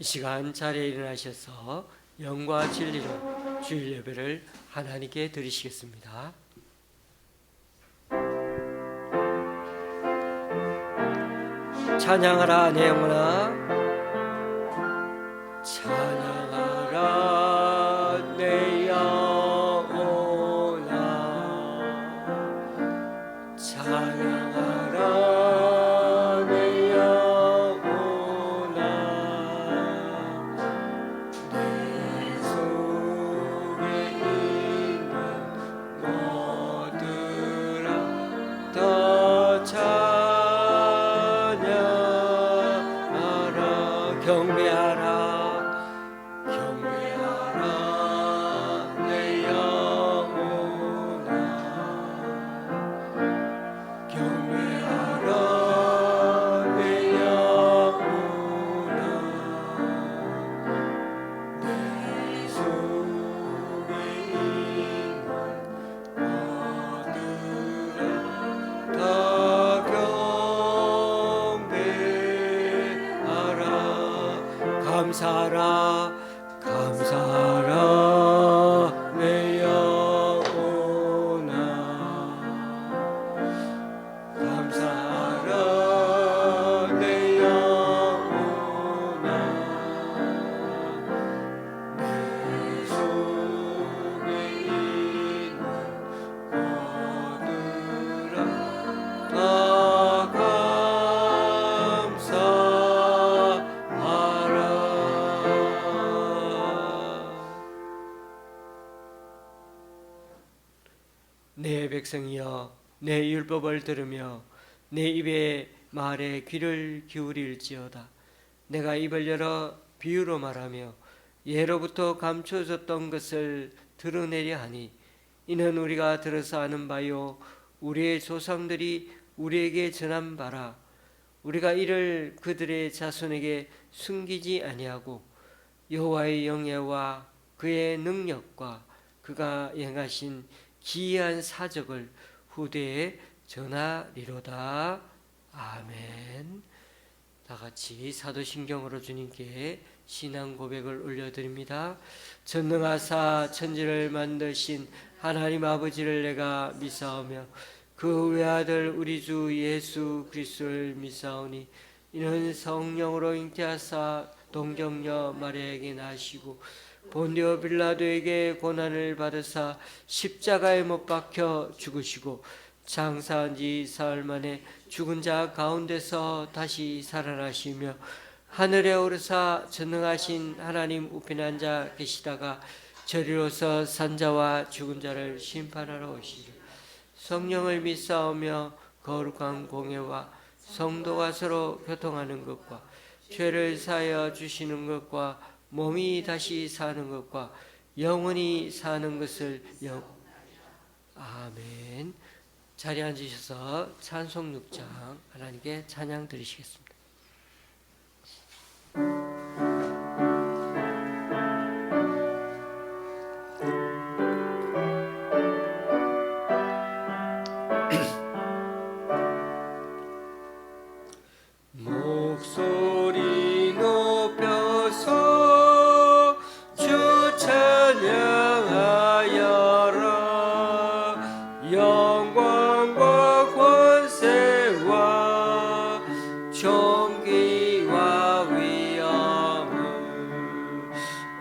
이 시간 자리에 일어나셔서 영과 진리로 주일 예배를 하나님께 드리시겠습니다. 찬양하라 내 영혼아, 찬양하라 내 영혼아, 찬양하라 내 영혼아, 내 속에 있는 모두라 더 찬양하라. 경배하라 내 영혼아, 경배하라 내 영혼아, 내 속에 있는 모두라 다 경배하라. 감사하라 내 영혼아, 감사하라 내 영혼아, 내 속에 있는 모두라 다 감사하라. 내 백성이여, 내 율법을 들으며 내 입의 말에 귀를 기울일지어다. 내가 입을 열어 비유로 말하며 예로부터 감춰졌던 것을 드러내려 하니, 이는 우리가 들어서 아는 바요 우리의 조상들이 우리에게 전한 바라. 우리가 이를 그들의 자손에게 숨기지 아니하고 여호와의 영예와 그의 능력과 그가 행하신 기이한 사적을 후대에 전하리로다. 아멘. 다 같이 사도신경으로 주님께 신앙 고백을 올려드립니다. 전능하사 천지를 만드신 하나님 아버지를 내가 믿사오며 그 외아들 우리 주 예수 그리스도를 믿사오니, 이는 성령으로 잉태하사 동정녀 마리아에게 나시고 본디오 빌라도에게 고난을 받으사 십자가에 못 박혀 죽으시고 장사한 지 사흘 만에 죽은 자 가운데서 다시 살아나시며 하늘에 오르사 전능하신 하나님 우편에 앉아 계시다가 저리로서 산자와 죽은 자를 심판하러 오시리. 성령을 믿사오며 거룩한 공예와 성도가 서로 교통하는 것과 죄를 사하여 주시는 것과 몸이 다시 사는 것과 영원히 사는 것을 아멘. 자리에 앉으셔서 찬송 6장 하나님께 찬양 드리시겠습니다. 목소리 높여서 주 찬양하여라. 영광과 권세와 존귀와 위엄을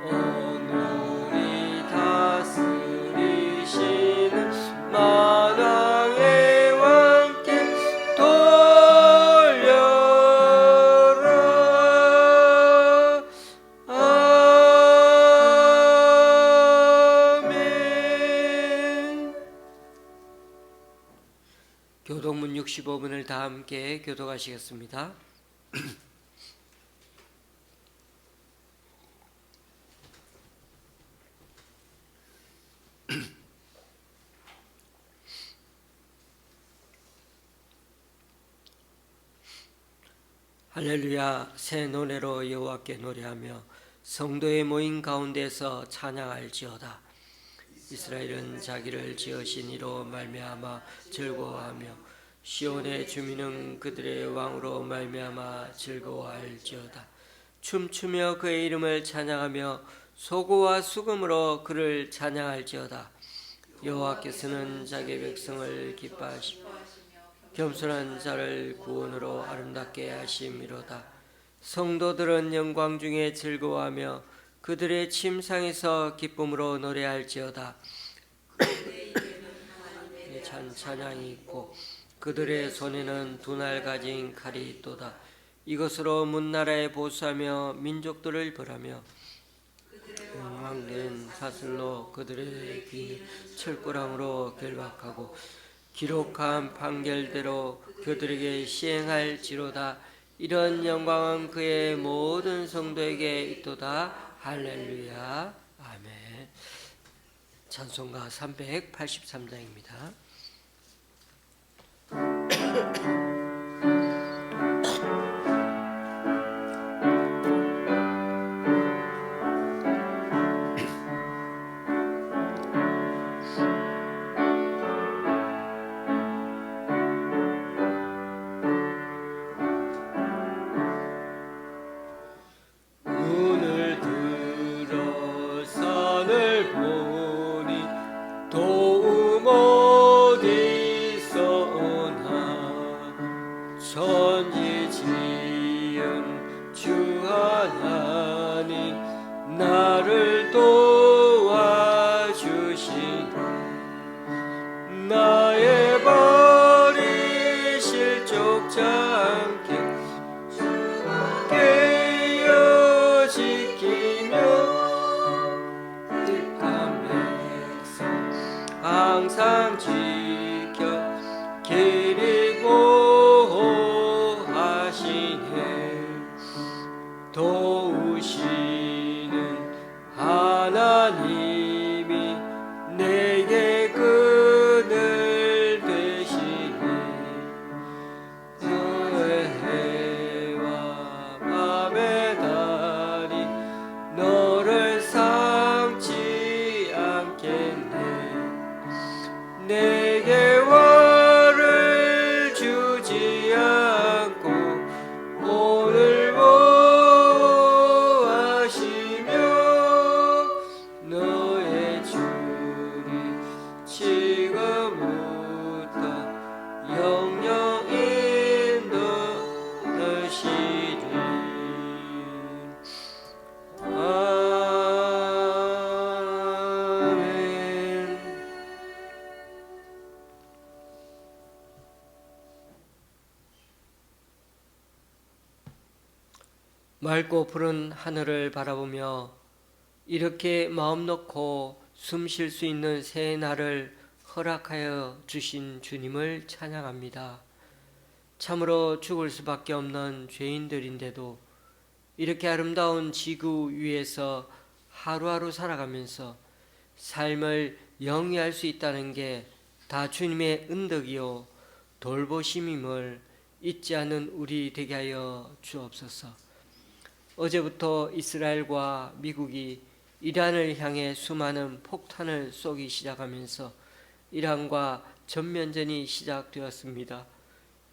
오늘이 다스리시는 만왕의 왕께 교독문 65분을 다 함께 교독하시겠습니다. 할렐루야. 새 노래로 여호와께 노래하며 성도의 모임 가운데서 찬양할지어다. 이스라엘은 자기를 지으신 이로 말미암아 즐거워하며 시온의 주민은 그들의 왕으로 말미암아 즐거워할지어다. 춤추며 그의 이름을 찬양하며 소고와 수금으로 그를 찬양할지어다. 여호와께서는 자기 백성을 기뻐하시며 겸손한 자를 구원으로 아름답게 하심이로다. 성도들은 영광 중에 즐거워하며 그들의 침상에서 기쁨으로 노래할지어다. 찬양이 있고 그들의 손에는 두 날 가진 칼이 있도다. 이것으로 문나라에 보수하며 민족들을 벌하며 영광된 사슬로 그들의 귀 철구랑으로 결박하고 기록한 판결대로 그들에게 시행할지로다. 이런 영광은 그의 모든 성도에게 있도다. 할렐루야. 아멘. 찬송가 383장입니다. 눈을 들어 산을 보니 도움 어디서 오나. 천지 지은 주 하나님 나를 도와주시네. 나의 발이 실족지 않게 항상 지켜 길이 보호하시네. 도우시는 하나님이 내게 그늘 되시네. 너의 해와 밤의 달이 너를 삼지 않겠네. 내게 화를 주지 않고 오늘 보호하시며 너의 줄이 지금부터 영영 인도하시리. 맑고 푸른 하늘을 바라보며 이렇게 마음 놓고 숨 쉴 수 있는 새 날을 허락하여 주신 주님을 찬양합니다. 참으로 죽을 수밖에 없는 죄인들인데도 이렇게 아름다운 지구 위에서 하루하루 살아가면서 삶을 영위할 수 있다는 게 다 주님의 은덕이요 돌보심임을 잊지 않는 우리 되게 하여 주옵소서. 어제부터 이스라엘과 미국이 이란을 향해 수많은 폭탄을 쏘기 시작하면서 이란과 전면전이 시작되었습니다.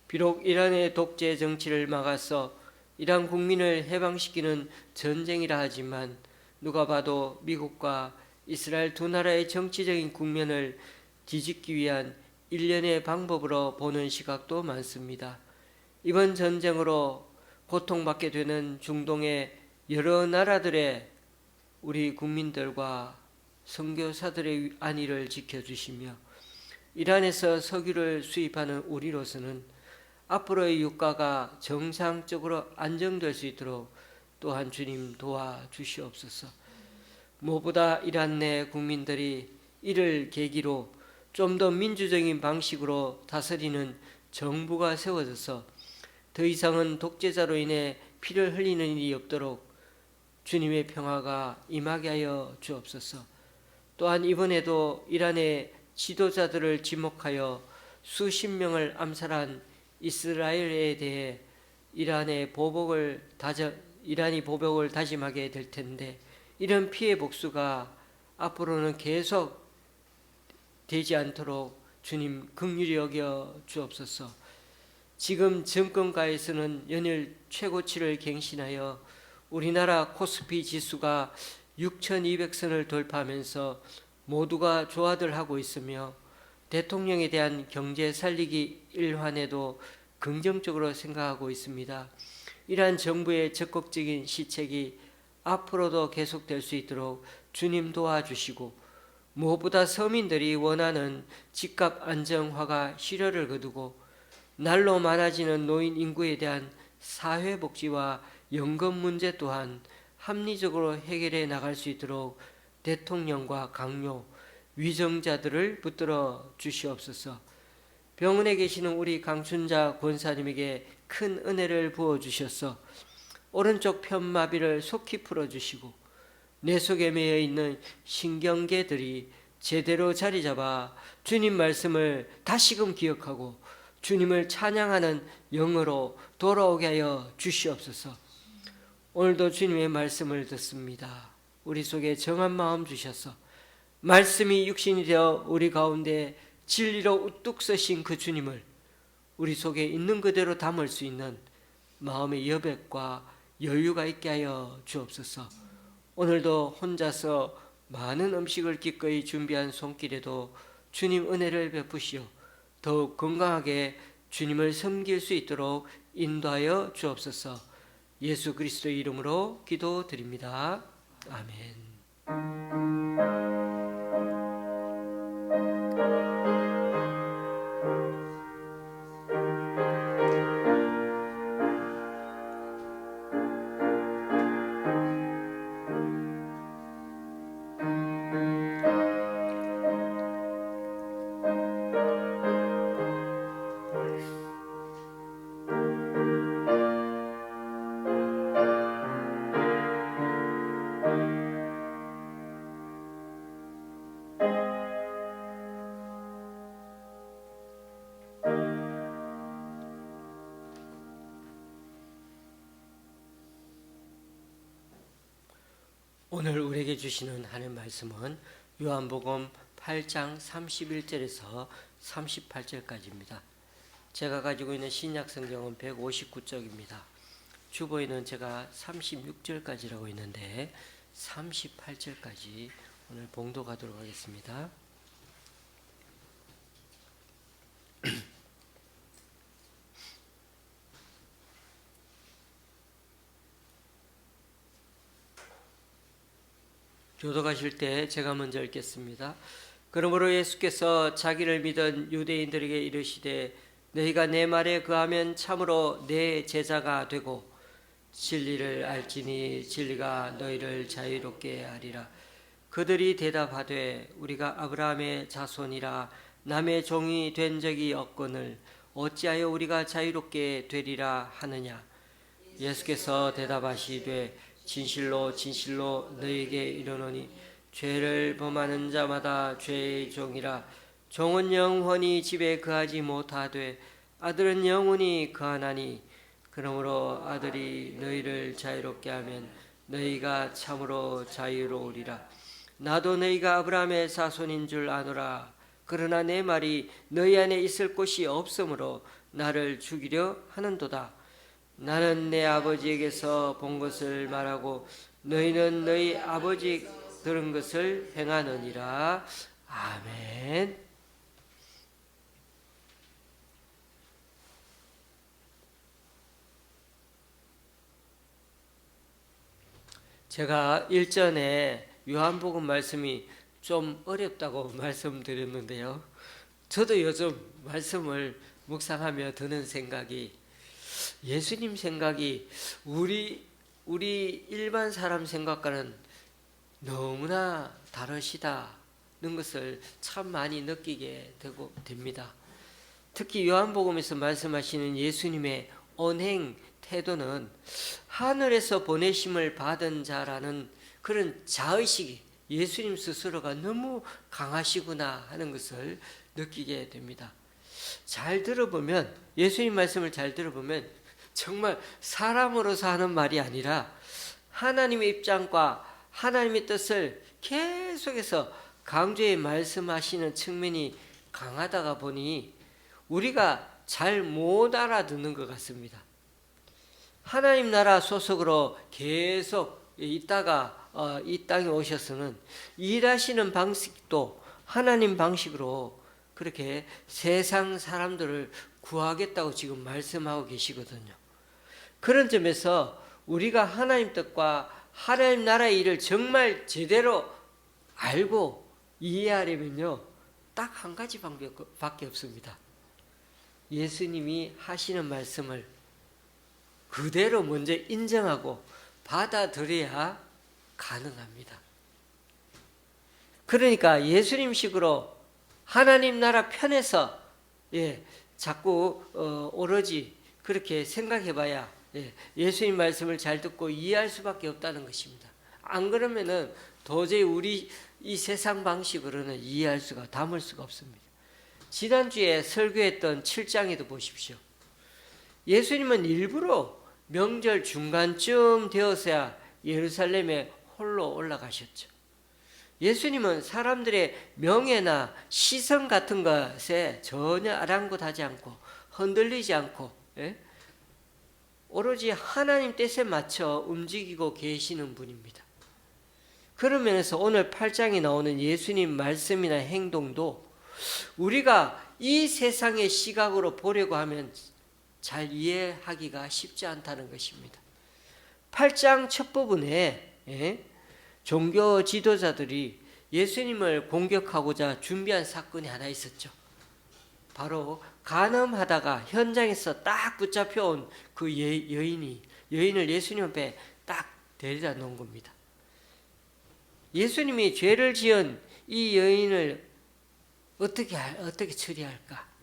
비록 이란의 독재 정치를 막아서 이란 국민을 해방시키는 전쟁이라 하지만 누가 봐도 미국과 이스라엘 두 나라의 정치적인 국면을 뒤집기 위한 일련의 방법으로 보는 시각도 많습니다. 이번 전쟁으로 고통받게 되는 중동의 여러 나라들의 우리 국민들과 선교사들의 안위를 지켜주시며 이란에서 석유를 수입하는 우리로서는 앞으로의 유가가 정상적으로 안정될 수 있도록 또한 주님 도와주시옵소서. 무엇보다 이란 내 국민들이 이를 계기로 좀 더 민주적인 방식으로 다스리는 정부가 세워져서 더 이상은 독재자로 인해 피를 흘리는 일이 없도록 주님의 평화가 임하게 하여 주옵소서. 또한 이번에도 이란의 지도자들을 지목하여 수십 명을 암살한 이스라엘에 대해 이란이 보복을 다짐하게 될 텐데 이런 피해 복수가 앞으로는 계속 되지 않도록 주님 긍휼히 여겨 주옵소서. 지금 정권가에서는 연일 최고치를 갱신하여 우리나라 코스피 지수가 6,200선을 돌파하면서 모두가 좋아들 하고 있으며 대통령에 대한 경제 살리기 일환에도 긍정적으로 생각하고 있습니다. 이러한 정부의 적극적인 시책이 앞으로도 계속될 수 있도록 주님 도와주시고, 무엇보다 서민들이 원하는 집값 안정화가 실효를 거두고 날로 많아지는 노인 인구에 대한 사회복지와 연금 문제 또한 합리적으로 해결해 나갈 수 있도록 대통령과 강요, 위정자들을 붙들어 주시옵소서. 병원에 계시는 우리 강춘자 권사님에게 큰 은혜를 부어주셔서 오른쪽 편마비를 속히 풀어주시고 뇌 속에 매여 있는 신경계들이 제대로 자리 잡아 주님 말씀을 다시금 기억하고 주님을 찬양하는 영으로 돌아오게 하여 주시옵소서. 오늘도 주님의 말씀을 듣습니다. 우리 속에 정한 마음 주셔서 말씀이 육신이 되어 우리 가운데 진리로 우뚝 서신 그 주님을 우리 속에 있는 그대로 담을 수 있는 마음의 여백과 여유가 있게 하여 주옵소서. 오늘도 혼자서 많은 음식을 기꺼이 준비한 손길에도 주님 은혜를 베푸시어 더욱 건강하게 주님을 섬길 수 있도록 인도하여 주옵소서. 예수 그리스도의 이름으로 기도드립니다. 아멘. 오늘 우리에게 주시는 하나님 말씀은 요한복음 8장 31절에서 38절까지입니다. 제가 가지고 있는 신약 성경은 159쪽입니다. 주보에는 제가 36절까지라고 있는데 38절까지 오늘 봉독하도록 하겠습니다. 교독하실 때 제가 먼저 읽겠습니다. 그러므로 예수께서 자기를 믿은 유대인들에게 이르시되 너희가 내 말에 거하면 참으로 내 제자가 되고 진리를 알지니 진리가 너희를 자유롭게 하리라. 그들이 대답하되 우리가 아브라함의 자손이라 남의 종이 된 적이 없거늘 어찌하여 우리가 자유롭게 되리라 하느냐. 예수께서 대답하시되 진실로 진실로 너희에게 이르노니 죄를 범하는 자마다 죄의 종이라. 종은 영원히 집에 거하지 못하되 아들은 영원히 거하나니 그러므로 아들이 너희를 자유롭게 하면 너희가 참으로 자유로우리라. 나도 너희가 아브라함의 자손인 줄 아노라. 그러나 내 말이 너희 안에 있을 곳이 없으므로 나를 죽이려 하는도다. 나는 내 아버지에게서 본 것을 말하고 너희는 너희 아버지 들은 것을 행하느니라. 아멘. 제가 일전에 요한복음 말씀이 좀 어렵다고 말씀드렸는데요. 저도 요즘 말씀을 묵상하며 드는 생각이 예수님 생각이 우리 일반 사람 생각과는 너무나 다르시다는 것을 참 많이 느끼게 됩니다. 특히 요한복음에서 말씀하시는 예수님의 언행 태도는 하늘에서 보내심을 받은 자라는 그런 자의식이 예수님 스스로가 너무 강하시구나 하는 것을 느끼게 됩니다. 잘 들어보면 예수님 말씀을 잘 들어보면 정말 사람으로서 하는 말이 아니라 하나님의 입장과 하나님의 뜻을 계속해서 강조해 말씀하시는 측면이 강하다가 보니 우리가 잘 못 알아듣는 것 같습니다. 하나님 나라 소속으로 계속 있다가 이 땅에 오셔서는 일하시는 방식도 하나님 방식으로 그렇게 세상 사람들을 구하겠다고 지금 말씀하고 계시거든요. 그런 점에서 우리가 하나님 뜻과 하나님 나라의 일을 정말 제대로 알고 이해하려면요, 딱 한 가지 방법밖에 없습니다. 예수님이 하시는 말씀을 그대로 먼저 인정하고 받아들여야 가능합니다. 그러니까 예수님식으로 하나님 나라 편에서 자꾸 오로지 그렇게 생각해봐야 예수님 말씀을 잘 듣고 이해할 수밖에 없다는 것입니다. 안 그러면은 도저히 우리 이 세상 방식으로는 이해할 수가, 담을 수가 없습니다. 지난주에 설교했던 7장에도 보십시오. 예수님은 일부러 명절 중간쯤 되어서야 예루살렘에 홀로 올라가셨죠. 예수님은 사람들의 명예나 시선 같은 것에 전혀 아랑곳하지 않고 흔들리지 않고 오로지 하나님 뜻에 맞춰 움직이고 계시는 분입니다. 그런 면에서 오늘 8장에 나오는 예수님 말씀이나 행동도 우리가 이 세상의 시각으로 보려고 하면 잘 이해하기가 쉽지 않다는 것입니다. 8장 첫 부분에 종교 지도자들이 예수님을 공격하고자 준비한 사건이 하나 있었죠. 바로 간음하다가 현장에서 딱 붙잡혀온 그 여인을 예수님 앞에 딱 데려다 놓은 겁니다. 예수님이 죄를 지은 이 여인을 어떻게 처리할까?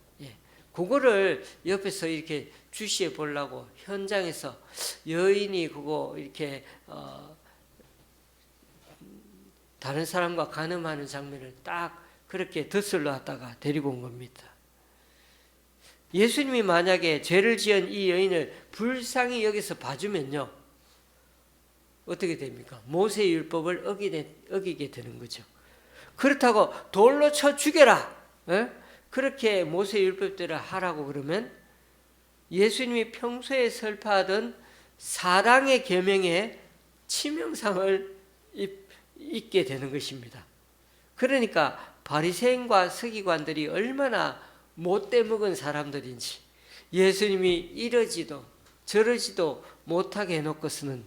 그거를 옆에서 이렇게 주시해 보려고 현장에서 여인이 그거 이렇게 다른 사람과 간음하는 장면을 딱 그렇게 덧슬러 왔다가 데리고 온 겁니다. 예수님이 만약에 죄를 지은 이 여인을 불쌍히 여기서 봐주면요, 어떻게 됩니까? 모세의 율법을 어기게 되는 거죠. 그렇다고 돌로 쳐 죽여라, 그렇게 모세의 율법대로 하라고 그러면 예수님이 평소에 설파하던 사랑의 계명에 치명상을 입게 되는 것입니다. 그러니까 바리새인과 서기관들이 얼마나 못돼 먹은 사람들인지 예수님이 이러지도 저러지도 못하게 해놓고서는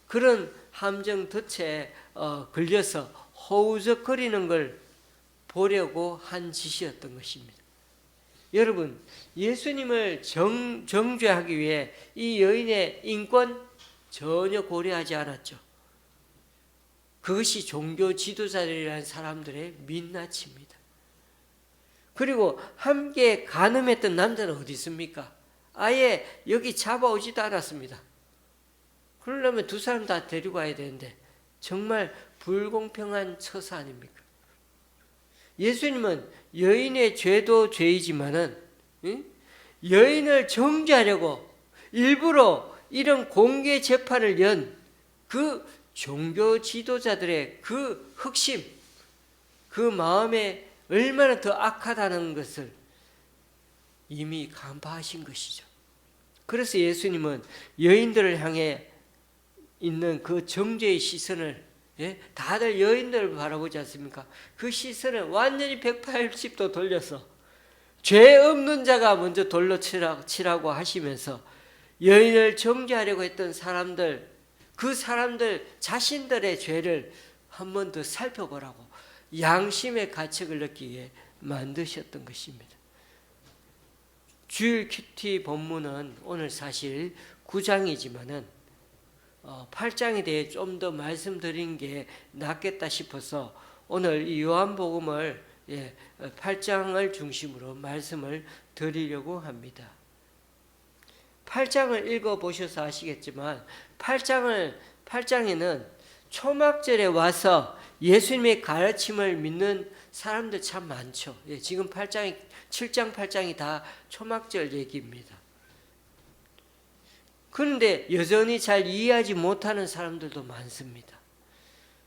그런 함정 덫에 걸려서 허우적거리는 걸 보려고 한 짓이었던 것입니다. 여러분, 예수님을 정죄하기 위해 이 여인의 인권 전혀 고려하지 않았죠. 그것이 종교 지도자들이라는 사람들의 민낯입니다. 그리고 함께 간음했던 남자는 어디 있습니까? 아예 여기 잡아오지도 않았습니다. 그러려면 두 사람 다 데리고 와야 되는데 정말 불공평한 처사 아닙니까? 예수님은 여인의 죄도 죄이지만은 여인을 정죄하려고 일부러 이런 공개 재판을 연 그 종교 지도자들의 그 흑심, 그 마음에 얼마나 더 악하다는 것을 이미 간파하신 것이죠. 그래서 예수님은 여인들을 향해 있는 그 정죄의 시선을, 다들 여인들을 바라보지 않습니까? 그 시선을 완전히 180도 돌려서 죄 없는 자가 먼저 돌로 치라고 하시면서 여인을 정죄하려고 했던 사람들, 그 사람들 자신들의 죄를 한 번 더 살펴보라고 양심의 가책을 느끼게 만드셨던 것입니다. 주일 큐티 본문은 오늘 사실 9장이지만은 8장에 대해 좀 더 말씀드린 게 낫겠다 싶어서 오늘 이 요한복음을 8장을 중심으로 말씀을 드리려고 합니다. 8장을 읽어보셔서 아시겠지만 8장에는 초막절에 와서 예수님의 가르침을 믿는 사람들 참 많죠. 지금 7장 8장이 다 초막절 얘기입니다. 그런데 여전히 잘 이해하지 못하는 사람들도 많습니다.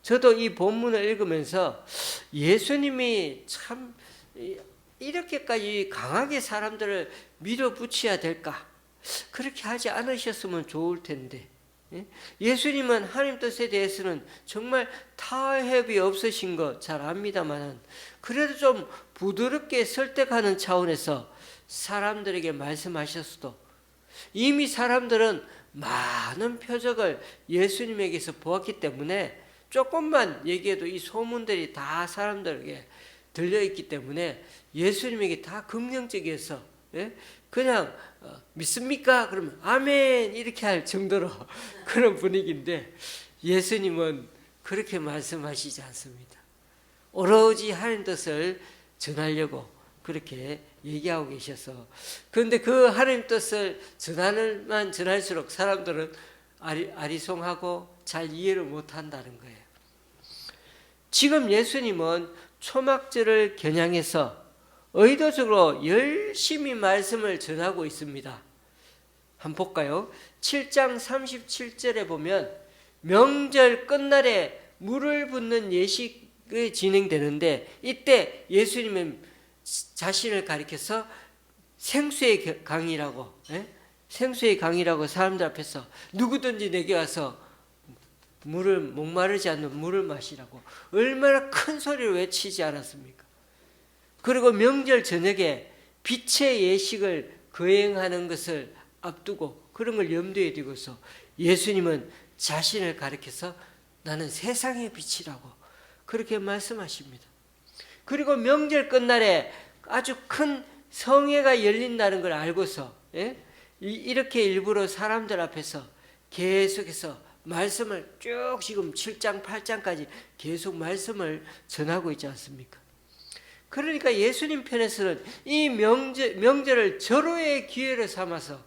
저도 이 본문을 읽으면서 예수님이 참 이렇게까지 강하게 사람들을 밀어붙여야 될까? 그렇게 하지 않으셨으면 좋을 텐데. 예수님은 하나님 뜻에 대해서는 정말 타협이 없으신 거 잘 압니다만, 그래도 좀 부드럽게 설득하는 차원에서 사람들에게 말씀하셨어도 이미 사람들은 많은 표적을 예수님에게서 보았기 때문에 조금만 얘기해도 이 소문들이 다 사람들에게 들려있기 때문에 예수님에게 다 긍정적이어서 그냥 믿습니까? 그러면 아멘 이렇게 할 정도로 그런 분위기인데, 예수님은 그렇게 말씀하시지 않습니다. 오로지 하나님 뜻을 전하려고 그렇게 얘기하고 계셔서, 그런데 그 하나님 뜻을 전할수록 사람들은 아리송하고 잘 이해를 못한다는 거예요. 지금 예수님은 초막절을 겨냥해서 의도적으로 열심히 말씀을 전하고 있습니다. 한번 볼까요? 7장 37절에 보면 명절 끝날에 물을 붓는 예식이 진행되는데, 이때 예수님은 자신을 가리켜서 생수의 강이라고 사람들 앞에서 누구든지 내게 와서 목마르지 않는 물을 마시라고 얼마나 큰 소리를 외치지 않았습니까? 그리고 명절 저녁에 빛의 예식을 거행하는 것을 앞두고 그런 걸 염두에 두고서 예수님은 자신을 가리켜서 나는 세상의 빛이라고 그렇게 말씀하십니다. 그리고 명절 끝날에 아주 큰 성회가 열린다는 걸 알고서 이렇게 일부러 사람들 앞에서 계속해서 말씀을 쭉 지금 7장 8장까지 계속 말씀을 전하고 있지 않습니까? 그러니까 예수님 편에서는 이 명절을 절호의 기회를 삼아서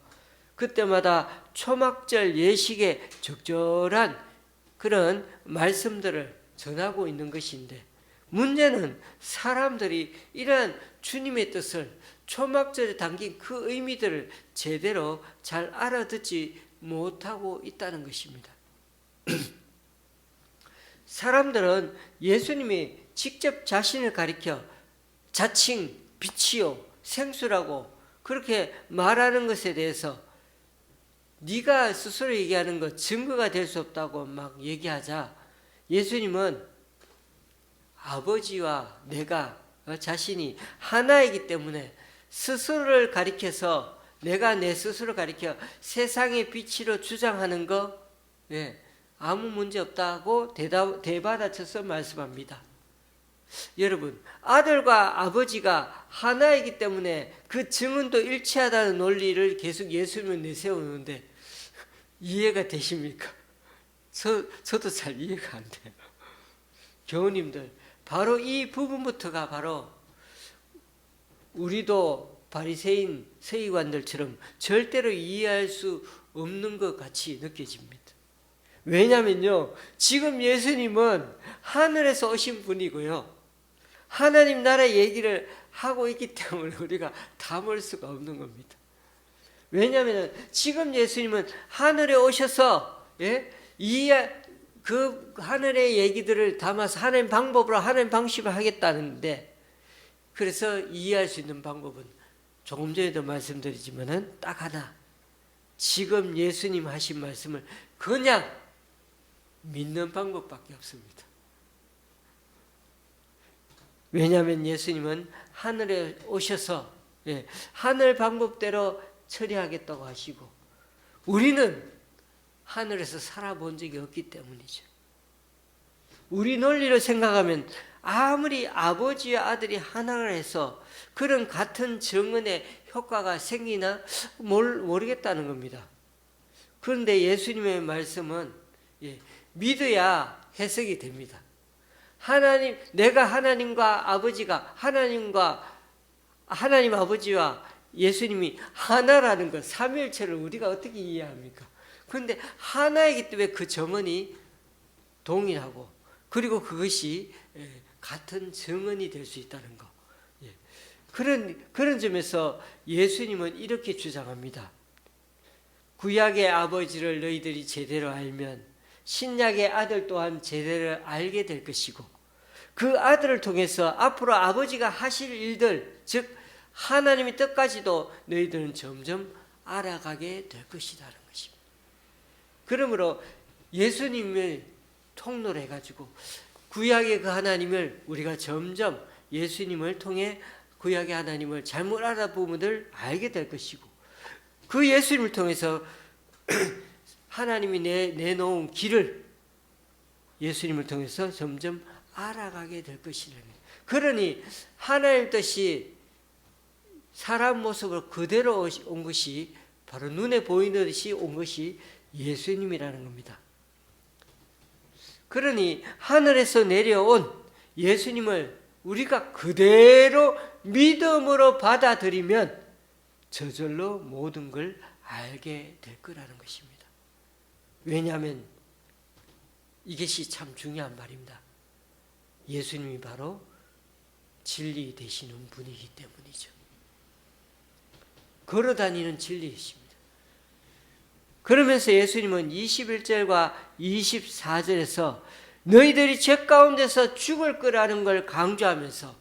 그때마다 초막절 예식에 적절한 그런 말씀들을 전하고 있는 것인데, 문제는 사람들이 이러한 주님의 뜻을, 초막절에 담긴 그 의미들을 제대로 잘 알아듣지 못하고 있다는 것입니다. 사람들은 예수님이 직접 자신을 가리켜 자칭 빛이요 생수라고 그렇게 말하는 것에 대해서 네가 스스로 얘기하는 것 증거가 될 수 없다고 막 얘기하자, 예수님은 아버지와 내가 자신이 하나이기 때문에 스스로를 가리켜서 내가 내 스스로 가리켜 세상의 빛으로 주장하는 거 아무 문제 없다고 대받아쳐서 말씀합니다. 여러분, 아들과 아버지가 하나이기 때문에 그 증언도 일치하다는 논리를 계속 예수님은 내세우는데 이해가 되십니까? 저도 잘 이해가 안 돼요. 교우님들, 바로 이 부분부터가 바로 우리도 바리새인 서기관들처럼 절대로 이해할 수 없는 것 같이 느껴집니다. 왜냐면요, 지금 예수님은 하늘에서 오신 분이고요, 하나님 나라 얘기를 하고 있기 때문에 우리가 담을 수가 없는 겁니다. 왜냐하면 지금 예수님은 하늘에 오셔서 그 하늘의 얘기들을 담아서 하나님 방법으로 하나님 방식을 하겠다는데, 그래서 이해할 수 있는 방법은 조금 전에도 말씀드리지만은 딱 하나, 지금 예수님 하신 말씀을 그냥 믿는 방법밖에 없습니다. 왜냐하면 예수님은 하늘에 오셔서 하늘 방법대로 처리하겠다고 하시고, 우리는 하늘에서 살아본 적이 없기 때문이죠. 우리 논리를 생각하면 아무리 아버지와 아들이 하나를 해서 그런 같은 정언의 효과가 생기나 모르겠다는 겁니다. 그런데 예수님의 말씀은 믿어야 해석이 됩니다. 내가 하나님과 아버지가 하나님 아버지와 예수님이 하나라는 것, 삼위일체를 우리가 어떻게 이해합니까? 그런데 하나이기 때문에 그 정언이 동일하고, 그리고 그것이 같은 정언이 될 수 있다는 것. 그런 점에서 예수님은 이렇게 주장합니다. 구약의 아버지를 너희들이 제대로 알면 신약의 아들 또한 제대로 알게 될 것이고, 그 아들을 통해서 앞으로 아버지가 하실 일들, 즉 하나님의 뜻까지도 너희들은 점점 알아가게 될 것이라는 것입니다. 그러므로 예수님을 통로로 해가지고 구약의 그 하나님을 우리가 점점 예수님을 통해 구약의 하나님을 잘못 알아보면들 알게 될 것이고, 그 예수님을 통해서 하나님이 내놓은 길을 예수님을 통해서 점점 알아가게 될 것이라는 거예요. 그러니 하나님 뜻이 사람 모습으로 그대로 온 것이 바로 눈에 보이는 듯이 온 것이 예수님이라는 겁니다. 그러니 하늘에서 내려온 예수님을 우리가 그대로 믿음으로 받아들이면 저절로 모든 걸 알게 될 거라는 것입니다. 왜냐하면 이것이 참 중요한 말입니다. 예수님이 바로 진리 되시는 분이기 때문이죠. 걸어다니는 진리이십니다. 그러면서 예수님은 21절과 24절에서 너희들이 죄 가운데서 죽을 거라는 걸 강조하면서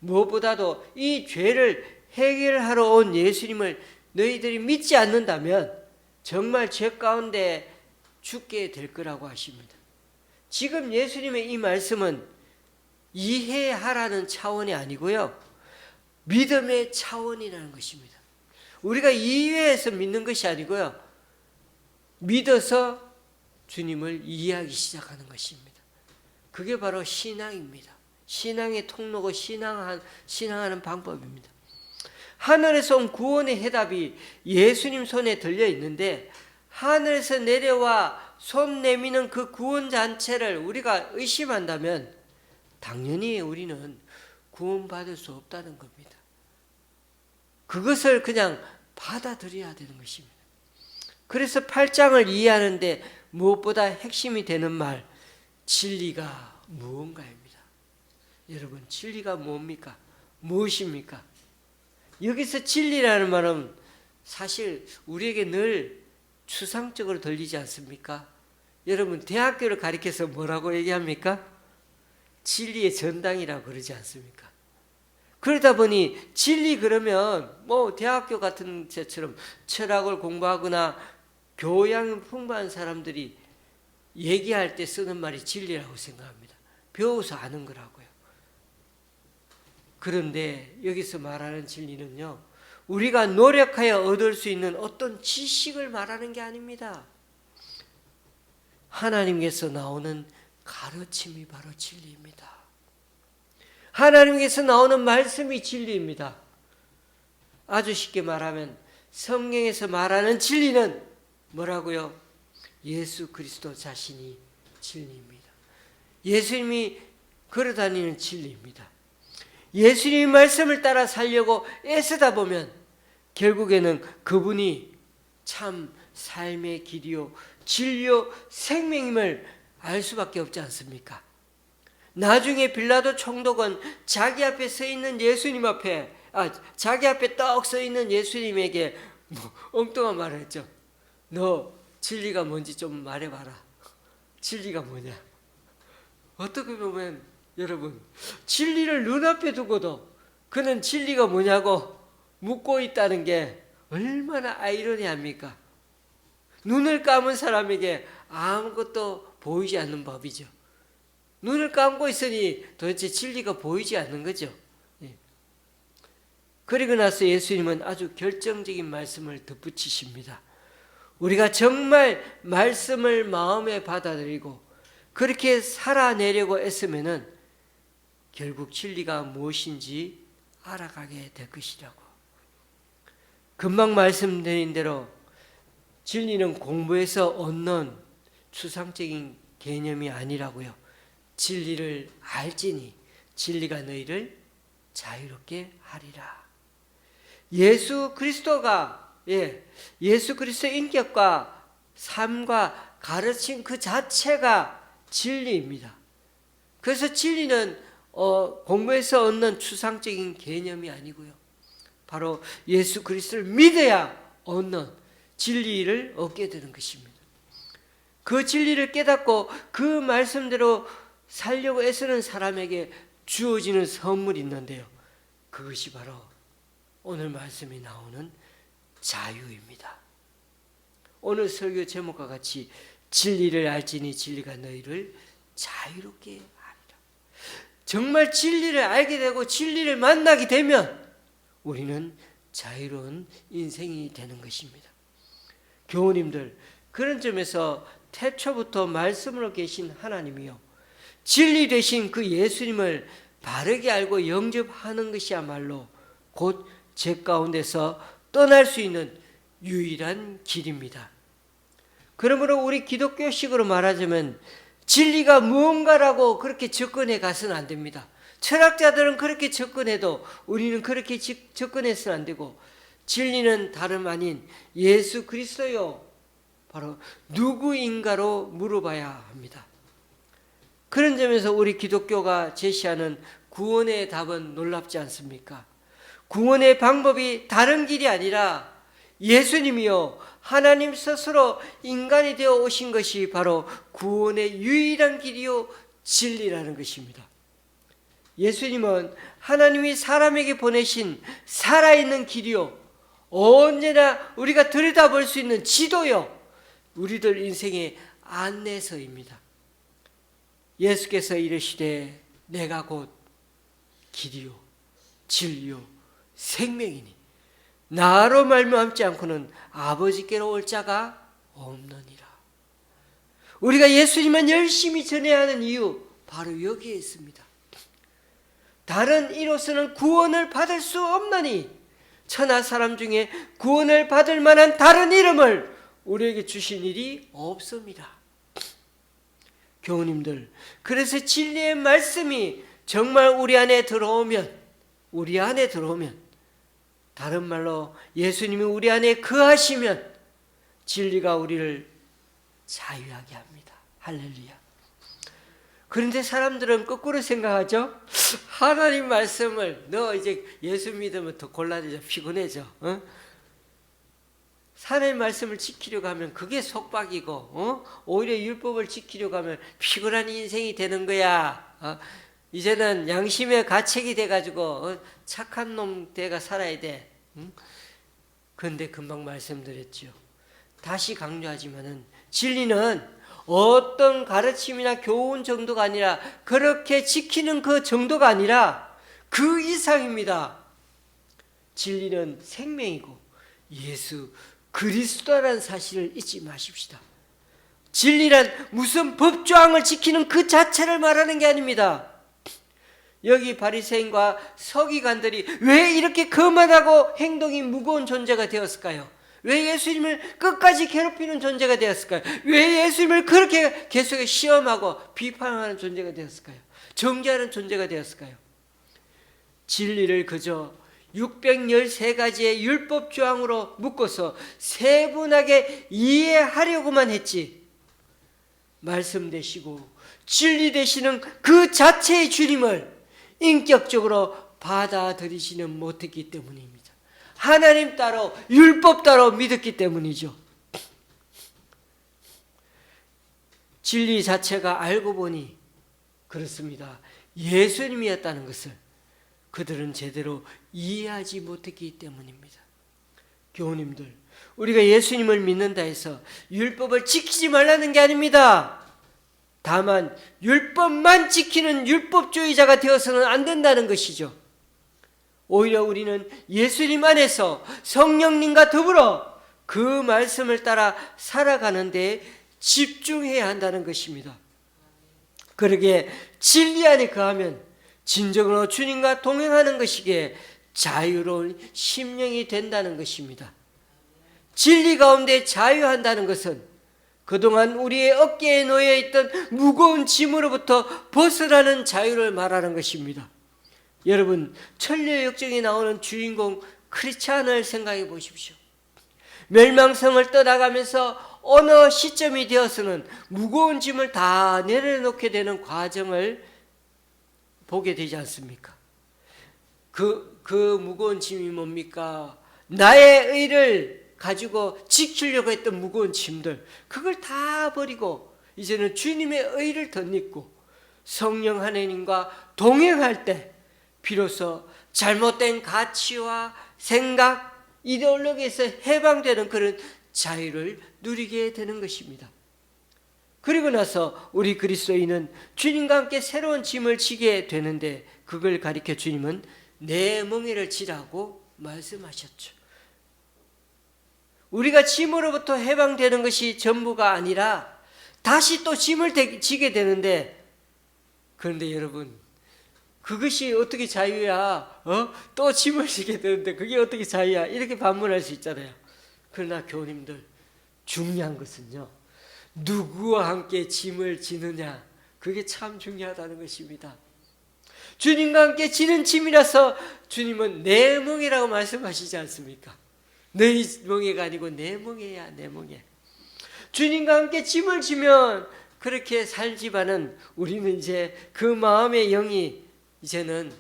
무엇보다도 이 죄를 해결하러 온 예수님을 너희들이 믿지 않는다면 정말 죄 가운데 죽게 될 거라고 하십니다. 지금 예수님의 이 말씀은 이해하라는 차원이 아니고요, 믿음의 차원이라는 것입니다. 우리가 이해해서 믿는 것이 아니고요, 믿어서 주님을 이해하기 시작하는 것입니다. 그게 바로 신앙입니다. 신앙의 통로고 신앙하는 방법입니다. 하늘에서 온 구원의 해답이 예수님 손에 들려 있는데, 하늘에서 내려와 손 내미는 그 구원 자체를 우리가 의심한다면 당연히 우리는 구원받을 수 없다는 겁니다. 그것을 그냥 받아들여야 되는 것입니다. 그래서 8장을 이해하는데 무엇보다 핵심이 되는 말, 진리가 무언가입니다. 여러분, 진리가 뭡니까? 무엇입니까? 여기서 진리라는 말은 사실 우리에게 늘 추상적으로 들리지 않습니까? 여러분, 대학교를 가리켜서 뭐라고 얘기합니까? 진리의 전당이라고 그러지 않습니까? 그러다 보니 진리 그러면 뭐 대학교 같은 데처럼 철학을 공부하거나 교養풍부한 사람들이 얘기할 때 쓰는 말이 진리라고 생각합니다. 배워서 아는 거라고요. 그런데 여기서 말하는 진리는요, 우리가 노력하여 얻을 수 있는 어떤 지식을 말하는 게 아닙니다. 하나님께서 나오는 가르침이 바로 진리입니다. 하나님께서 나오는 말씀이 진리입니다. 아주 쉽게 말하면 성경에서 말하는 진리는 뭐라고요? 예수 그리스도 자신이 진리입니다. 예수님이 걸어다니는 진리입니다. 예수님의 말씀을 따라 살려고 애쓰다 보면 결국에는 그분이 참 삶의 길이요, 진리요, 생명임을 알 수밖에 없지 않습니까? 나중에 빌라도 총독은 자기 앞에 서 있는 예수님 앞에, 자기 앞에 떡 서 있는 예수님에게 엉뚱한 말을 했죠. 너 진리가 뭔지 좀 말해봐라. 진리가 뭐냐? 어떻게 보면 여러분, 진리를 눈앞에 두고도 그는 진리가 뭐냐고 묻고 있다는 게 얼마나 아이러니합니까? 눈을 감은 사람에게 아무것도 보이지 않는 법이죠. 눈을 감고 있으니 도대체 진리가 보이지 않는 거죠. 그리고 나서 예수님은 아주 결정적인 말씀을 덧붙이십니다. 우리가 정말 말씀을 마음에 받아들이고 그렇게 살아내려고 애쓰면은 결국 진리가 무엇인지 알아가게 될 것이라고. 금방 말씀드린 대로 진리는 공부해서 얻는 추상적인 개념이 아니라고요. 진리를 알지니 진리가 너희를 자유롭게 하리라. 예수 그리스도가 예수 그리스도의 인격과 삶과 가르침 그 자체가 진리입니다. 그래서 진리는 공부해서 얻는 추상적인 개념이 아니고요. 바로 예수 그리스도를 믿어야 얻는 진리를 얻게 되는 것입니다. 그 진리를 깨닫고 그 말씀대로 살려고 애쓰는 사람에게 주어지는 선물이 있는데요. 그것이 바로 오늘 말씀이 나오는 자유입니다. 오늘 설교 제목과 같이 진리를 알지니 진리가 너희를 자유롭게 하리라. 정말 진리를 알게 되고 진리를 만나게 되면 우리는 자유로운 인생이 되는 것입니다. 교우님들, 그런 점에서 태초부터 말씀으로 계신 하나님이요, 진리 되신 그 예수님을 바르게 알고 영접하는 것이야말로 곧 죄 가운데서 떠날 수 있는 유일한 길입니다. 그러므로 우리 기독교식으로 말하자면 진리가 무언가라고 그렇게 접근해 가서는 안 됩니다. 철학자들은 그렇게 접근해도 우리는 그렇게 접근해서는 안 되고, 진리는 다름 아닌 예수 그리스도요, 바로 누구인가로 물어봐야 합니다. 그런 점에서 우리 기독교가 제시하는 구원의 답은 놀랍지 않습니까? 구원의 방법이 다른 길이 아니라 예수님이요, 하나님 스스로 인간이 되어 오신 것이 바로 구원의 유일한 길이요 진리라는 것입니다. 예수님은 하나님이 사람에게 보내신 살아있는 길이요, 언제나 우리가 들여다볼 수 있는 지도요, 우리들 인생의 안내서입니다. 예수께서 이르시되 내가 곧 길이요 진리요 생명이니 나로 말미암지 않고는 아버지께로 올 자가 없느니라. 우리가 예수님만 열심히 전해야 하는 이유 바로 여기에 있습니다. 다른 이로서는 구원을 받을 수 없나니 천하 사람 중에 구원을 받을 만한 다른 이름을 우리에게 주신 일이 없습니다. 교우님들, 그래서 진리의 말씀이 정말 우리 안에 들어오면, 다른 말로 예수님이 우리 안에 거하시면 진리가 우리를 자유하게 합니다. 할렐루야. 그런데 사람들은 거꾸로 생각하죠. 하나님 말씀을, 너 이제 예수 믿으면 더 곤란해져, 피곤해져. 하나님 말씀을 지키려고 하면 그게 속박이고, 오히려 율법을 지키려고 하면 피곤한 인생이 되는 거야. 이제는 양심의 가책이 돼가지고 착한 놈 돼가 살아야 돼. 그런데 금방 말씀드렸죠. 다시 강조하지만은 진리는 어떤 가르침이나 교훈 정도가 아니라, 그렇게 지키는 그 정도가 아니라 그 이상입니다. 진리는 생명이고 예수 그리스도라는 사실을 잊지 마십시다. 진리란 무슨 법조항을 지키는 그 자체를 말하는 게 아닙니다. 여기 바리새인과 서기관들이 왜 이렇게 거만하고 행동이 무거운 존재가 되었을까요? 왜 예수님을 끝까지 괴롭히는 존재가 되었을까요? 왜 예수님을 그렇게 계속 시험하고 비판하는 존재가 되었을까요? 정죄하는 존재가 되었을까요? 진리를 그저 613가지의 율법 조항으로 묶어서 세분하게 이해하려고만 했지, 말씀 되시고 진리 되시는 그 자체의 주님을 인격적으로 받아들이지는 못했기 때문입니다. 하나님 따로 율법 따로 믿었기 때문이죠. 진리 자체가 알고 보니 그렇습니다. 예수님이었다는 것을 그들은 제대로 이해하지 못했기 때문입니다. 교우님들, 우리가 예수님을 믿는다 해서 율법을 지키지 말라는 게 아닙니다. 다만 율법만 지키는 율법주의자가 되어서는 안 된다는 것이죠. 오히려 우리는 예수님 안에서 성령님과 더불어 그 말씀을 따라 살아가는 데 집중해야 한다는 것입니다. 그러기에 진리 안에 거하면 진정으로 주님과 동행하는 것이기에 자유로운 심령이 된다는 것입니다. 진리 가운데 자유한다는 것은 그동안 우리의 어깨에 놓여있던 무거운 짐으로부터 벗어나는 자유를 말하는 것입니다. 여러분, 천녀역정에 나오는 주인공 크리스찬을 생각해 보십시오. 멸망성을 떠나가면서 어느 시점이 되어서는 무거운 짐을 다 내려놓게 되는 과정을 보게 되지 않습니까? 그 무거운 짐이 뭡니까? 나의 의를 가지고 지키려고 했던 무거운 짐들, 그걸 다 버리고 이제는 주님의 의를 덧입고 성령 하나님과 동행할 때 비로소 잘못된 가치와 생각, 이데올로기에서 해방되는 그런 자유를 누리게 되는 것입니다. 그리고 나서 우리 그리스도인은 주님과 함께 새로운 짐을 지게 되는데, 그걸 가리켜 주님은 내 멍에를 지라고 말씀하셨죠. 우리가 짐으로부터 해방되는 것이 전부가 아니라 다시 또 짐을 지게 되는데, 그런데 여러분, 그것이 어떻게 자유야? 또 짐을 지게 되는데 그게 어떻게 자유야? 이렇게 반문할 수 있잖아요. 그러나 교우님들, 중요한 것은요, 누구와 함께 짐을 지느냐, 그게 참 중요하다는 것입니다. 주님과 함께 지는 짐이라서 주님은 내 멍에라고 말씀하시지 않습니까? 너희 멍에가 아니고 내 멍에야, 내 멍에. 주님과 함께 짐을 지면 그렇게 살지만은 우리는 이제 그 마음의 영이 이제는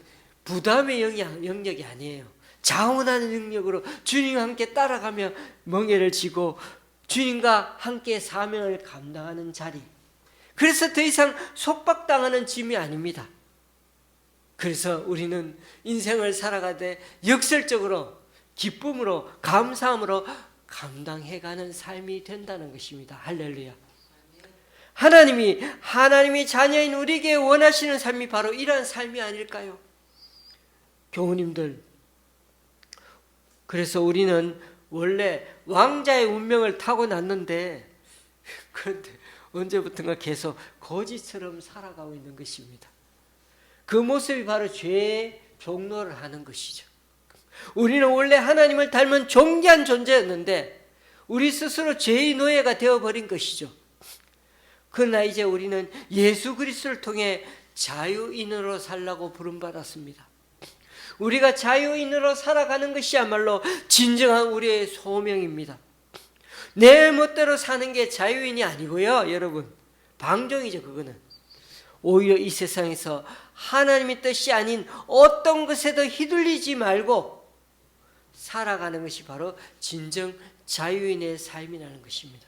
부담의 영역이 아니에요. 자원하는 능력으로 주님과 함께 따라가며 멍에를 지고 주님과 함께 사명을 감당하는 자리. 그래서 더 이상 속박당하는 짐이 아닙니다. 그래서 우리는 인생을 살아가되 역설적으로 기쁨으로 감사함으로 감당해가는 삶이 된다는 것입니다. 할렐루야. 하나님이 자녀인 우리에게 원하시는 삶이 바로 이러한 삶이 아닐까요? 교우님들, 그래서 우리는 원래 왕자의 운명을 타고났는데, 그런데 언제부턴가 계속 거지처럼 살아가고 있는 것입니다. 그 모습이 바로 죄의 종로를 하는 것이죠. 우리는 원래 하나님을 닮은 존귀한 존재였는데 우리 스스로 죄의 노예가 되어버린 것이죠. 그러나 이제 우리는 예수 그리스도를 통해 자유인으로 살라고 부름받았습니다. 우리가 자유인으로 살아가는 것이야말로 진정한 우리의 소명입니다. 내 멋대로 사는 게 자유인이 아니고요, 여러분, 방종이죠. 그거는 오히려 이 세상에서 하나님의 뜻이 아닌 어떤 것에도 휘둘리지 말고 살아가는 것이 바로 진정 자유인의 삶이라는 것입니다.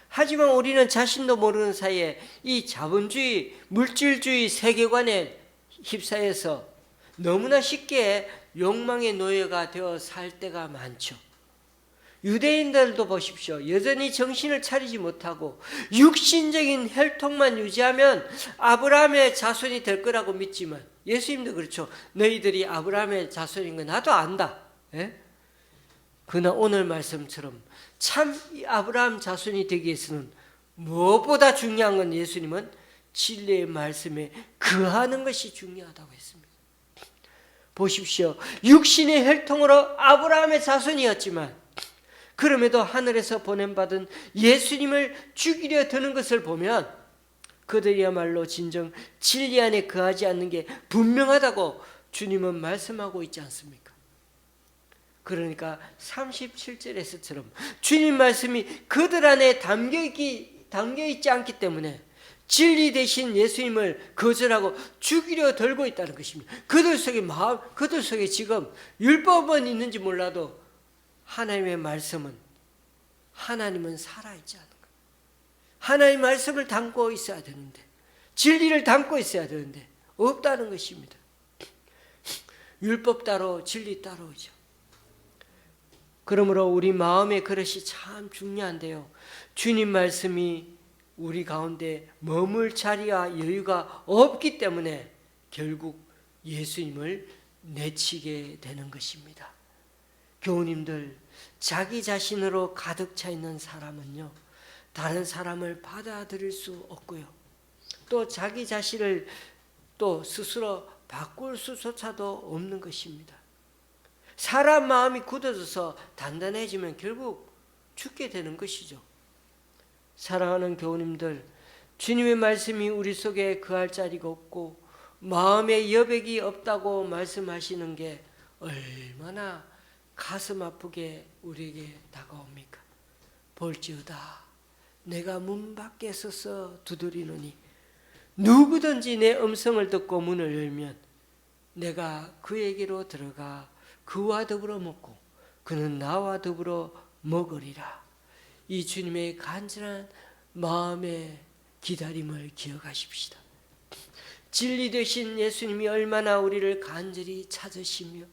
하지만 우리는 자신도 모르는 사이에 이 자본주의, 물질주의 세계관에 휩싸여서 너무나 쉽게 욕망의 노예가 되어 살 때가 많죠. 유대인들도 보십시오. 여전히 정신을 차리지 못하고 육신적인 혈통만 유지하면 아브라함의 자손이 될 거라고 믿지만, 예수님도 그렇죠. 너희들이 아브라함의 자손인 거 나도 안다. 예? 그러나 오늘 말씀처럼 참 아브라함 자손이 되기 위해서는 무엇보다 중요한 건 예수님은 진리의 말씀에 거하는 것이 중요하다고 했습니다. 보십시오. 육신의 혈통으로 아브라함의 자손이었지만 그럼에도 하늘에서 보냄받은 예수님을 죽이려 드는 것을 보면 그들이야말로 진정 진리 안에 거하지 않는 게 분명하다고 주님은 말씀하고 있지 않습니까? 그러니까 37절에서처럼 주님 말씀이 그들 안에 담겨있지 않기 때문에 진리 대신 예수님을 거절하고 죽이려 들고 있다는 것입니다. 그들 속에 지금 율법은 있는지 몰라도 하나님의 말씀은, 하나님은 살아있지 않은 거예요. 하나님의 말씀을 담고 있어야 되는데, 진리를 담고 있어야 되는데 없다는 것입니다. 율법 따로 진리 따로죠. 그러므로 우리 마음의 그릇이 참 중요한데요, 주님 말씀이 우리 가운데 머물 자리와 여유가 없기 때문에 결국 예수님을 내치게 되는 것입니다. 교우님들, 자기 자신으로 가득 차 있는 사람은요, 다른 사람을 받아들일 수 없고요, 또 자기 자신을 또 스스로 바꿀 수조차도 없는 것입니다. 사람 마음이 굳어져서 단단해지면 결국 죽게 되는 것이죠. 사랑하는 교우님들, 주님의 말씀이 우리 속에 거할 자리가 없고 마음에 여백이 없다고 말씀하시는 게 얼마나 가슴 아프게 우리에게 다가옵니까? 볼지어다 내가 문 밖에 서서 두드리노니 누구든지 내 음성을 듣고 문을 열면 내가 그에게로 들어가 그와 더불어 먹고 그는 나와 더불어 먹으리라. 이 주님의 간절한 마음의 기다림을 기억하십시다. 진리 되신 예수님이 얼마나 우리를 간절히 찾으시며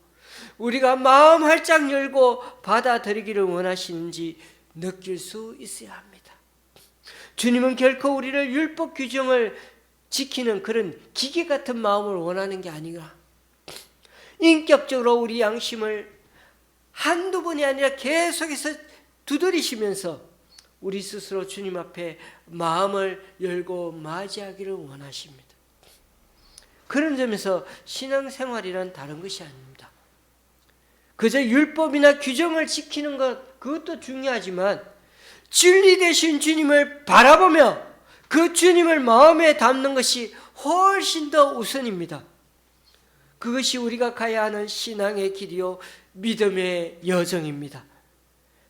우리가 마음 활짝 열고 받아들이기를 원하시는지 느낄 수 있어야 합니다. 주님은 결코 우리를 율법 규정을 지키는 그런 기계 같은 마음을 원하는 게 아니라 인격적으로 우리 양심을 한두 번이 아니라 계속해서 두드리시면서 우리 스스로 주님 앞에 마음을 열고 맞이하기를 원하십니다. 그런 점에서 신앙생활이란 다른 것이 아닙니다. 그저 율법이나 규정을 지키는 것, 그것도 중요하지만 진리 되신 주님을 바라보며 그 주님을 마음에 담는 것이 훨씬 더 우선입니다. 그것이 우리가 가야 하는 신앙의 길이요 믿음의 여정입니다.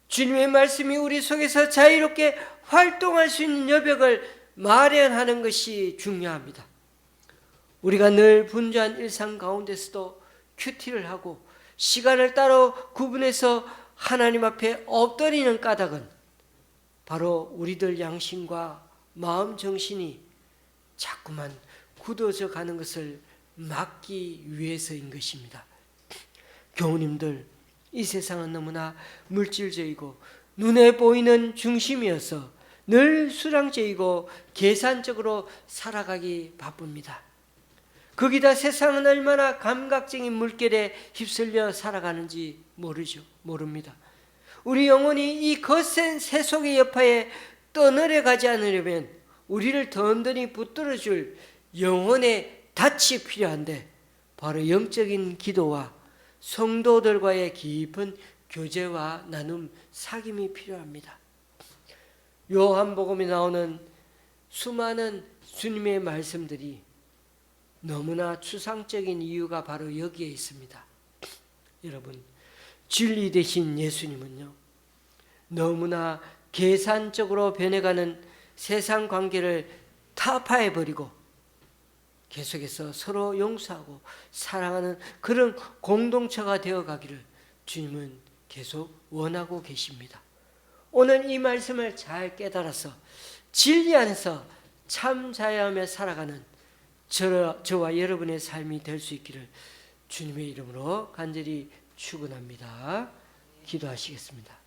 주님의 말씀이 우리 속에서 자유롭게 활동할 수 있는 여백을 마련하는 것이 중요합니다. 우리가 늘 분주한 일상 가운데서도 큐티를 하고 시간을 따로 구분해서 하나님 앞에 엎드리는 까닭은 바로 우리들 양심과 마음 정신이 자꾸만 굳어져 가는 것을 막기 위해서인 것입니다. 교우님들, 이 세상은 너무나 물질적이고 눈에 보이는 중심이어서 늘 수량적이고 계산적으로 살아가기 바쁩니다. 거기다 세상은 얼마나 감각적인 물결에 휩쓸려 살아가는지 모릅니다. 우리 영혼이 이 거센 세속의 여파에 떠내려가지 않으려면 우리를 든든히 붙들어줄 영혼의 닻이 필요한데 바로 영적인 기도와 성도들과의 깊은 교제와 나눔, 사귐이 필요합니다. 요한복음에 나오는 수많은 주님의 말씀들이 너무나 추상적인 이유가 바로 여기에 있습니다. 여러분, 진리 되신 예수님은요, 너무나 계산적으로 변해가는 세상 관계를 타파해버리고 계속해서 서로 용서하고 사랑하는 그런 공동체가 되어가기를 주님은 계속 원하고 계십니다. 오늘 이 말씀을 잘 깨달아서 진리 안에서 참 자유하며 살아가는 저와 여러분의 삶이 될 수 있기를 주님의 이름으로 간절히 축원합니다. 기도하시겠습니다.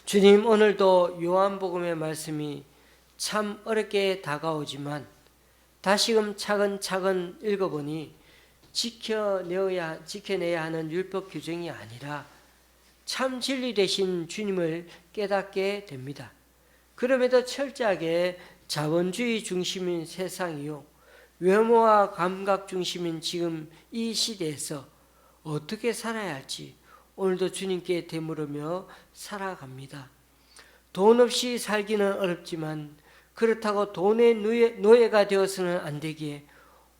주님, 오늘도 요한복음의 말씀이 참 어렵게 다가오지만 다시금 차근차근 읽어보니 지켜내야 하는 율법 규정이 아니라 참 진리 되신 주님을 깨닫게 됩니다. 그럼에도 철저하게 자본주의 중심인 세상이요 외모와 감각 중심인 지금 이 시대에서 어떻게 살아야 할지 오늘도 주님께 되물으며 살아갑니다. 돈 없이 살기는 어렵지만 그렇다고 돈의 노예가 되어서는 안 되기에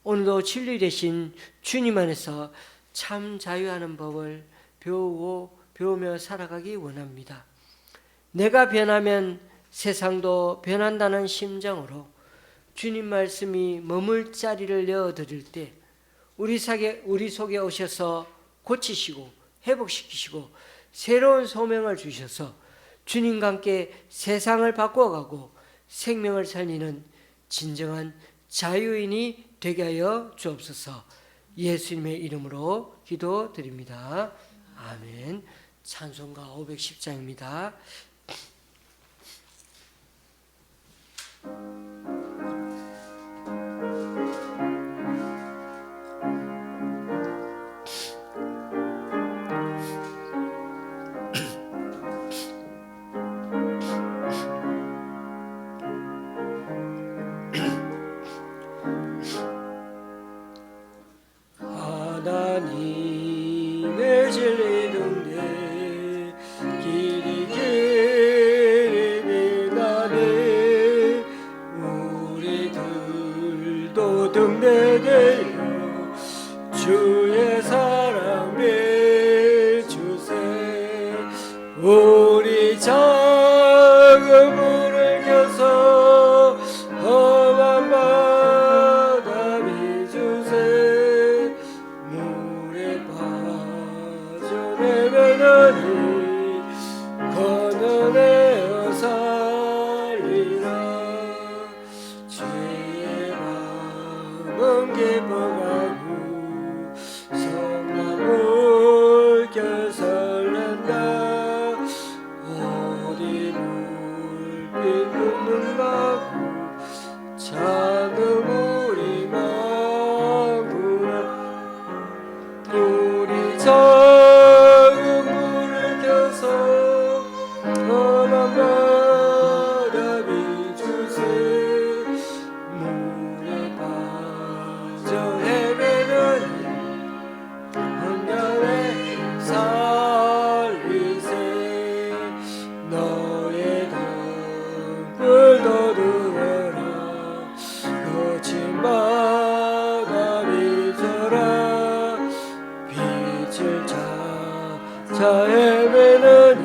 오늘도 진리 되신 주님 안에서 참 자유하는 법을 배우며 살아가기 원합니다. 내가 변하면 세상도 변한다는 심정으로 주님 말씀이 머물 자리를 내어드릴 때 우리 속에 오셔서 고치시고 회복시키시고 새로운 소명을 주셔서 주님과 함께 세상을 바꿔가고 생명을 살리는 진정한 자유인이 되게 하여 주옵소서. 예수님의 이름으로 기도드립니다. 아멘. 찬송가 510장입니다. 하나님의 진리 등대 길이 가네 우리들도 등대되어 주의 사랑 비추세 우리 작은 물을 켜서 험한 바다 비추세 물에 빠져 내면하니 건너내어 살리라 주의 마음은 기뻐 작은 물을 켜서 험한 바다 비추세 물에 빠져 헤매는 한겨울에 살리세 너의 등불 돋우어라 거친 바다 비춰라 빛을 찾아 헤매는 이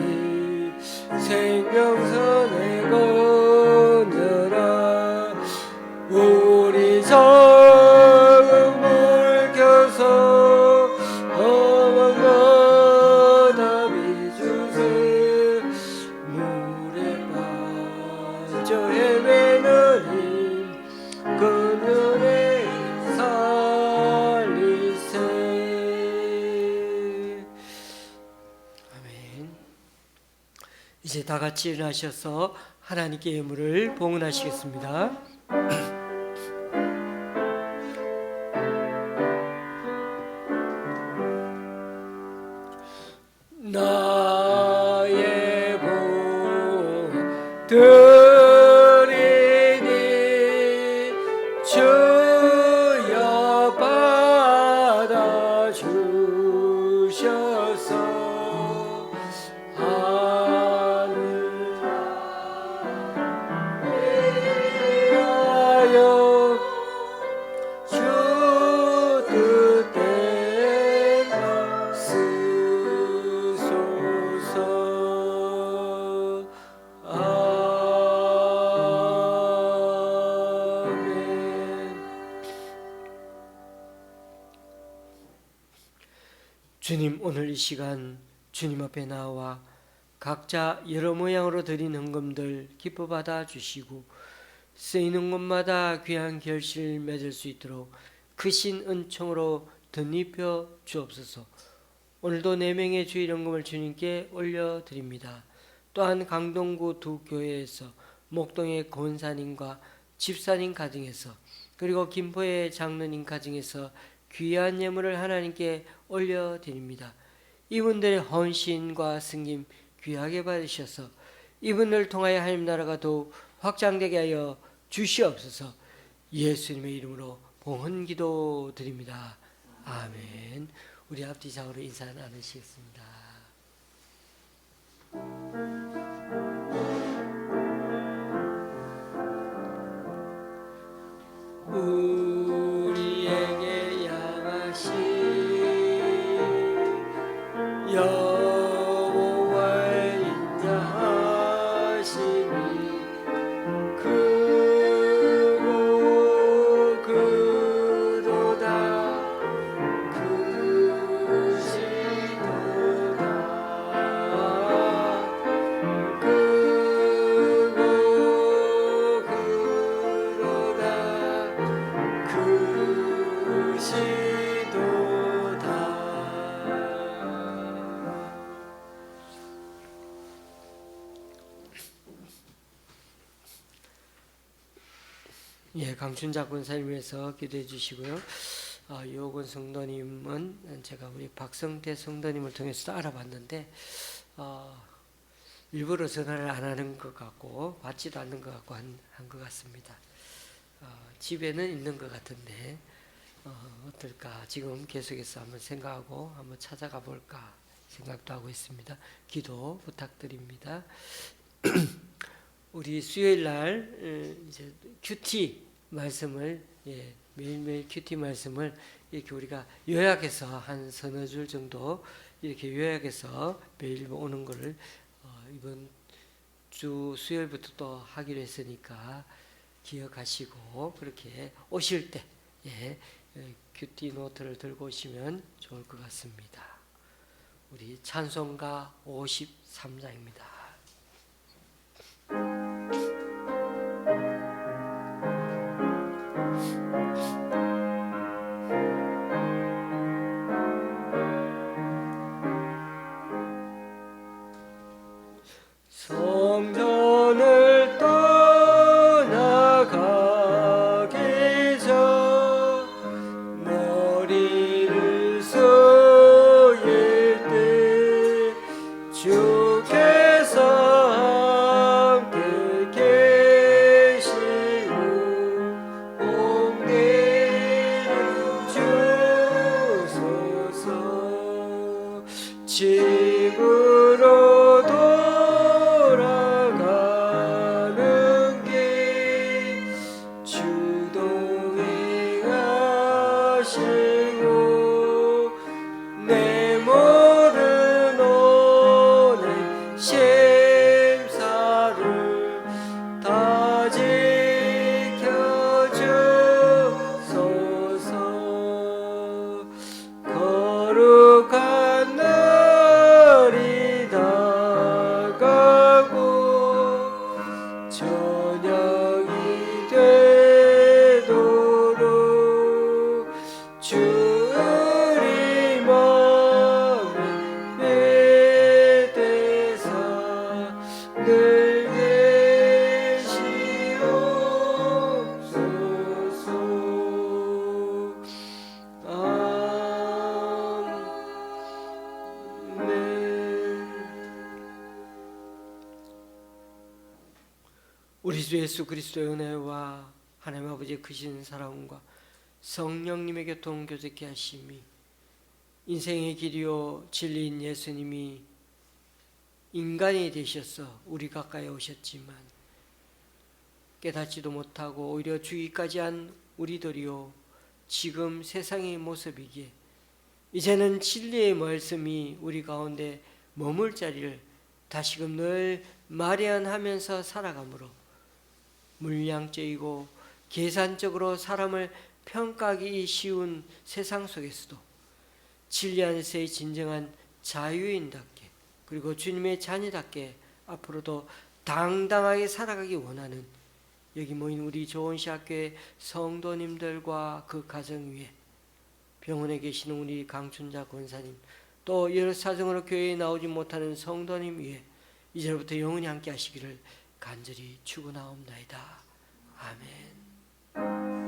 생명선에 건져라 우리 작은 불 켜서 험한 바다 비추세 물에 빠져 헤매는 힘 그늘에 살리세. 아멘. 이제 다 같이 일어나셔서 하나님께 예물을 봉헌하시겠습니다. 나의 복 드리니 주여 받아 주셔서 하늘 위하여 주 뜻대로 쓰소서. 아멘. 주님, 오늘 이 시간 주님 앞에 나와 각자 여러 모양으로 드린 헌금들 기뻐 받아 주시고 쓰이는 곳마다 귀한 결실을 맺을 수 있도록 크신 은총으로 덧입혀 주옵소서. 오늘도 4명의 주일 헌금을 주님께 올려드립니다. 또한 강동구 두 교회에서 목동의 권사님과 집사님 가정에서 그리고 김포의 장로님 가정에서 귀한 예물을 하나님께 올려드립니다. 이분들의 헌신과 승림 귀하게 받으셔서 이분을 통하여 하나님 나라가 더욱 확장되게 하여 주시옵소서. 예수님의 이름으로 봉헌기도 드립니다. 아멘. 우리 앞뒤 좌우로 인사 나누시겠습니다. 우리에게 양하신 여호와의 인자하심이 크고 크도다 크시도다 크고 크도다 크시도다. 예, 강춘자 권사님 위해서 기도해 주시고요. 요건 성도님은 제가 우리 박성태 성도님을 통해서 알아봤는데 일부러 전화를 안 하는 것 같고 받지도 않는 것 같고 한 것 같습니다. 집에는 있는 것 같은데 어떨까 지금 계속해서 한번 생각하고 한번 찾아가 볼까 생각도 하고 있습니다. 기도 부탁드립니다. 우리 수요일 날 이제 큐티 말씀을 매일매일 큐티 말씀을 이렇게 우리가 요약해서 한 서너 줄 정도 이렇게 요약해서 매일 오는 거를 이번 주 수요일부터 또 하기로 했으니까 기억하시고 그렇게 오실 때 큐티 노트를 들고 오시면 좋을 것 같습니다. 우리 찬송가 53장입니다. 성전을 떠나가기 전 머리를 숙이고 집으로 돌아가는 길 주도 행하시고 내 모든 오늘 심사를 다 지켜주소서. 거룩한 날이 다가고 저녁이 되도록 주의 마음에 대사 늘 계시옵소서. 아멘. 우리 주 예수 그리스도의 은혜와 하나님 아버지의 크신 사랑과 성령님의 교통 교제케 하심이 인생의 길이요 진리인 예수님이 인간이 되셔서 우리 가까이 오셨지만 깨닫지도 못하고 오히려 죽기까지 한 우리들이요 지금 세상의 모습이기에 이제는 진리의 말씀이 우리 가운데 머물 자리를 다시금 늘 마련하면서 살아가므로 물량적이고 계산적으로 사람을 평가하기 쉬운 세상 속에서도 진리 안에서의 진정한 자유인답게 그리고 주님의 자녀답게 앞으로도 당당하게 살아가기 원하는 여기 모인 우리 조원시학교의 성도님들과 그 가정 위에 병원에 계시는 우리 강춘자 권사님 또 여러 사정으로 교회에 나오지 못하는 성도님 위에 이제부터 영원히 함께 하시기를 간절히 축원하옵나이다. 아멘.